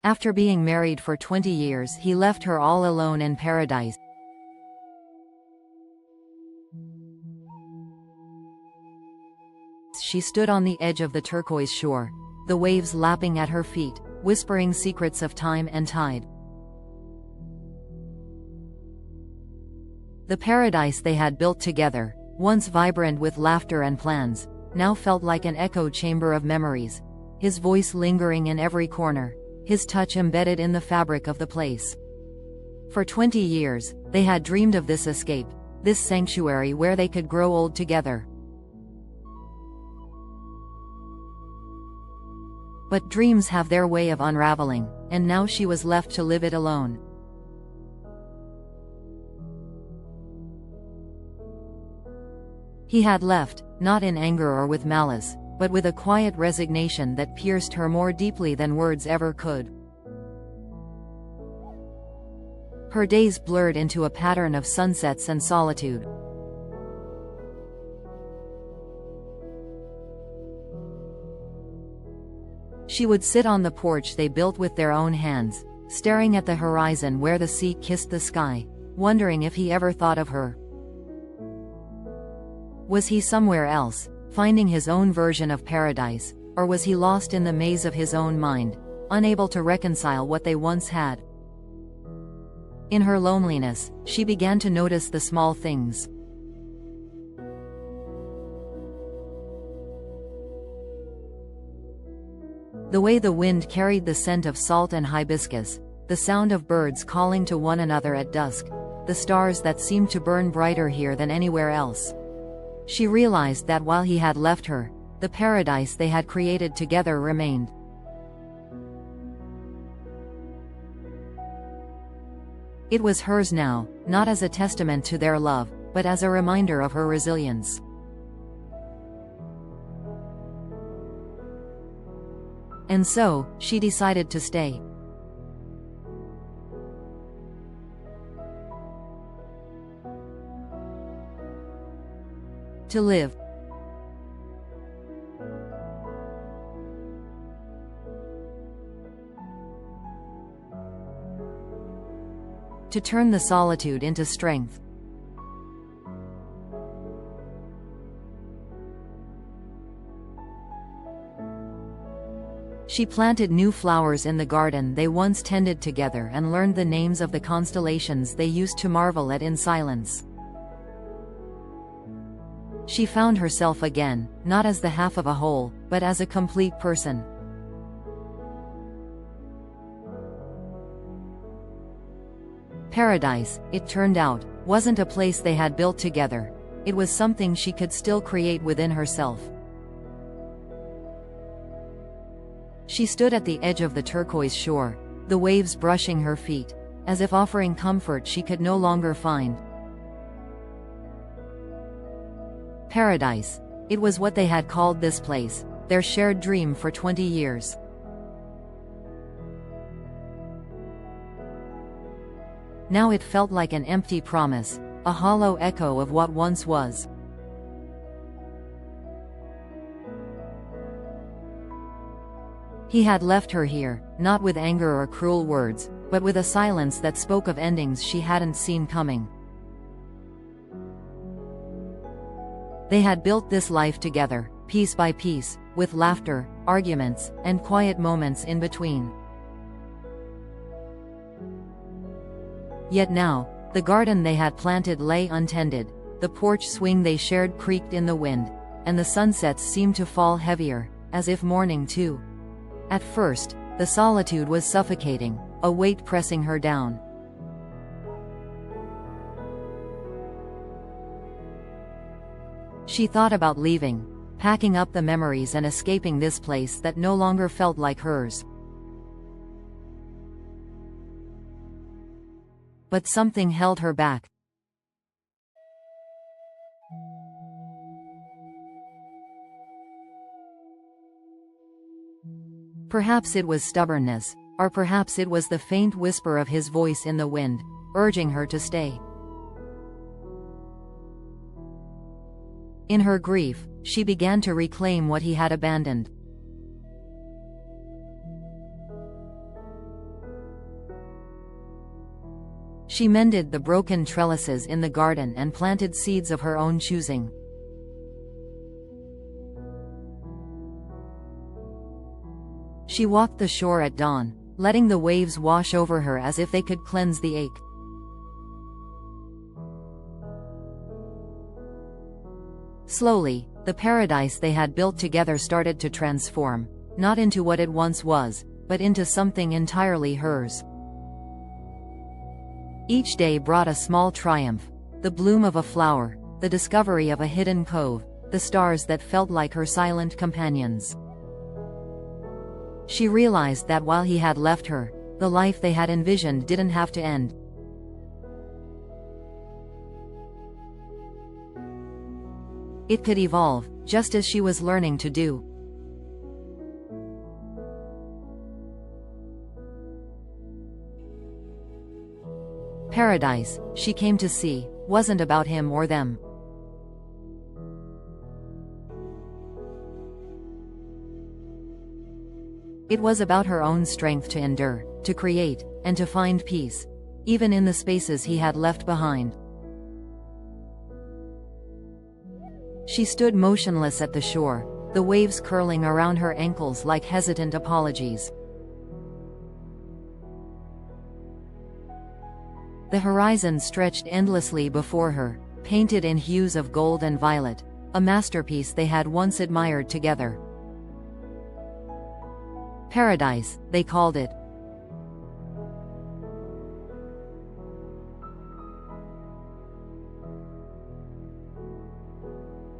After being married for 20 years, he left her all alone in paradise. She stood on the edge of the turquoise shore, the waves lapping at her feet, whispering secrets of time and tide. The paradise they had built together, once vibrant with laughter and plans, now felt like an echo chamber of memories, his voice lingering in every corner, his touch embedded in the fabric of the place. For 20 years, they had dreamed of this escape, this sanctuary where they could grow old together. But dreams have their way of unraveling, and now she was left to live it alone. He had left, not in anger or with malice, but with a quiet resignation that pierced her more deeply than words ever could. Her days blurred into a pattern of sunsets and solitude. She would sit on the porch they built with their own hands, staring at the horizon where the sea kissed the sky, wondering if he ever thought of her. Was he somewhere else, finding his own version of paradise, or was he lost in the maze of his own mind, unable to reconcile what they once had? In her loneliness, she began to notice the small things. The way the wind carried the scent of salt and hibiscus, the sound of birds calling to one another at dusk, the stars that seemed to burn brighter here than anywhere else. She realized that while he had left her, the paradise they had created together remained. It was hers now, not as a testament to their love, but as a reminder of her resilience. And so, she decided to stay. To live. To turn the solitude into strength. She planted new flowers in the garden they once tended together and learned the names of the constellations they used to marvel at in silence. She found herself again, not as the half of a whole, but as a complete person. Paradise, it turned out, wasn't a place they had built together. It was something she could still create within herself. She stood at the edge of the turquoise shore, the waves brushing her feet, as if offering comfort she could no longer find. Paradise. It was what they had called this place, their shared dream for 20 years. Now it felt like an empty promise, a hollow echo of what once was. He had left her here, not with anger or cruel words, but with a silence that spoke of endings she hadn't seen coming. They had built this life together, piece by piece, with laughter, arguments, and quiet moments in between. Yet now, the garden they had planted lay untended, the porch swing they shared creaked in the wind, and the sunsets seemed to fall heavier, as if mourning too. At first, the solitude was suffocating, a weight pressing her down. She thought about leaving, packing up the memories and escaping this place that no longer felt like hers. But something held her back. Perhaps it was stubbornness, or perhaps it was the faint whisper of his voice in the wind, urging her to stay. In her grief, she began to reclaim what he had abandoned. She mended the broken trellises in the garden and planted seeds of her own choosing. She walked the shore at dawn, letting the waves wash over her as if they could cleanse the ache. Slowly, the paradise they had built together started to transform, not into what it once was, but into something entirely hers. Each day brought a small triumph: the bloom of a flower, the discovery of a hidden cove, the stars that felt like her silent companions. She realized that while he had left her, the life they had envisioned didn't have to end. It could evolve, just as she was learning to do. Paradise, she came to see, wasn't about him or them. It was about her own strength to endure, to create, and to find peace, even in the spaces he had left behind. She stood motionless at the shore, the waves curling around her ankles like hesitant apologies. The horizon stretched endlessly before her, painted in hues of gold and violet, a masterpiece they had once admired together. Paradise, they called it.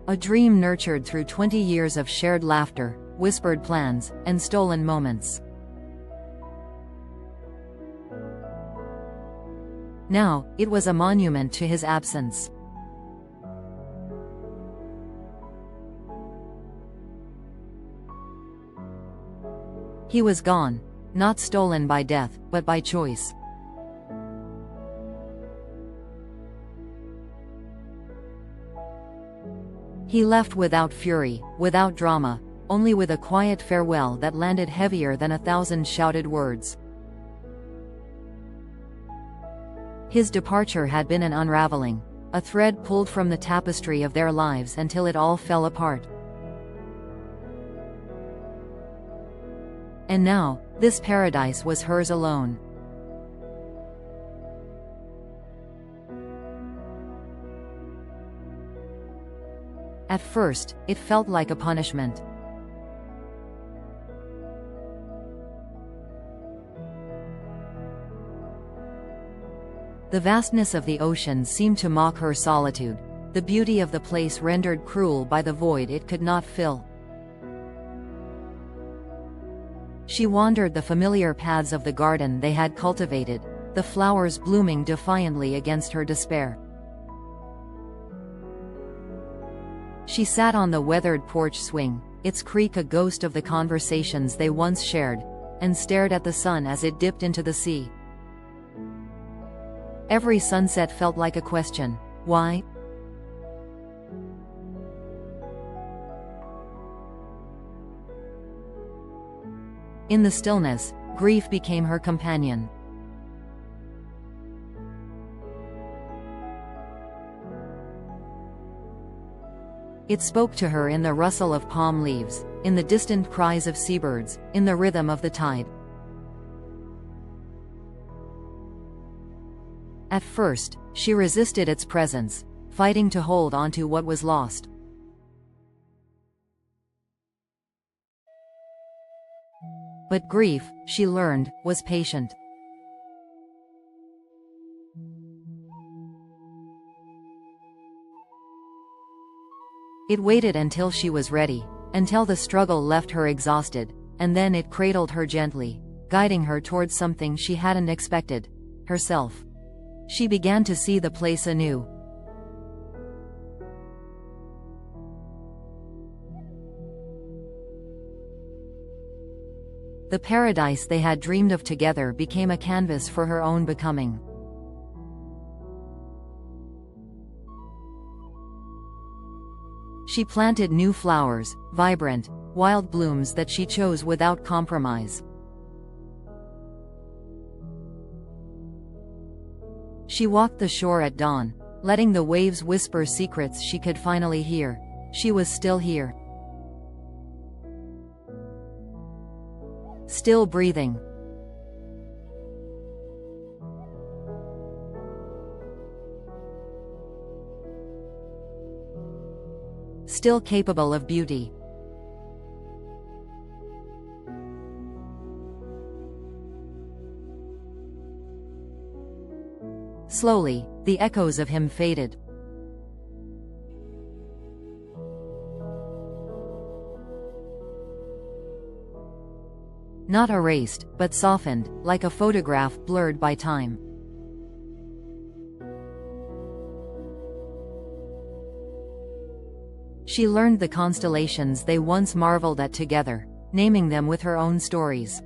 A dream nurtured through 20 years of shared laughter, whispered plans, and stolen moments. Now, it was a monument to his absence. He was gone, not stolen by death, but by choice. He left without fury, without drama, only with a quiet farewell that landed heavier than 1,000 shouted words. His departure had been an unraveling, a thread pulled from the tapestry of their lives until it all fell apart. And now, this paradise was hers alone. At first, it felt like a punishment. The vastness of the ocean seemed to mock her solitude, the beauty of the place rendered cruel by the void it could not fill. She wandered the familiar paths of the garden they had cultivated, the flowers blooming defiantly against her despair. She sat on the weathered porch swing, its creak a ghost of the conversations they once shared, and stared at the sun as it dipped into the sea. Every sunset felt like a question: why? In the stillness, grief became her companion. It spoke to her in the rustle of palm leaves, in the distant cries of seabirds, in the rhythm of the tide. At first, she resisted its presence, fighting to hold on to what was lost. But grief, she learned, was patient. It waited until she was ready, until the struggle left her exhausted, and then it cradled her gently, guiding her towards something she hadn't expected: herself. She began to see the place anew. The paradise they had dreamed of together became a canvas for her own becoming. She planted new flowers, vibrant, wild blooms that she chose without compromise. She walked the shore at dawn, letting the waves whisper secrets she could finally hear. She was still here. Still breathing. Still capable of beauty. Slowly, the echoes of him faded. Not erased, but softened, like a photograph blurred by time. She learned the constellations they once marveled at together, naming them with her own stories.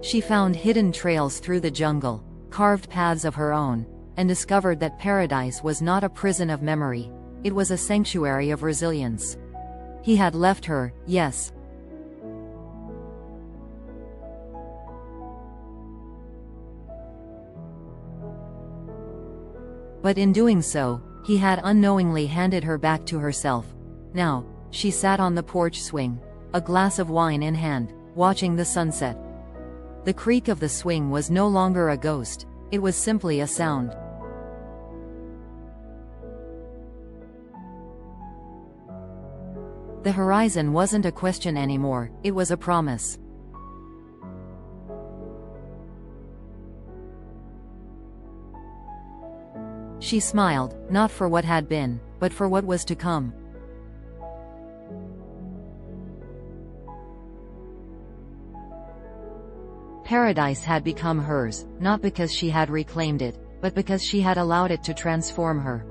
She found hidden trails through the jungle, carved paths of her own, and discovered that paradise was not a prison of memory, it was a sanctuary of resilience. He had left her, yes. But in doing so, he had unknowingly handed her back to herself. Now, she sat on the porch swing, a glass of wine in hand, watching the sunset. The creak of the swing was no longer a ghost, it was simply a sound. The horizon wasn't a question anymore, it was a promise. She smiled, not for what had been, but for what was to come. Paradise had become hers, not because she had reclaimed it, but because she had allowed it to transform her.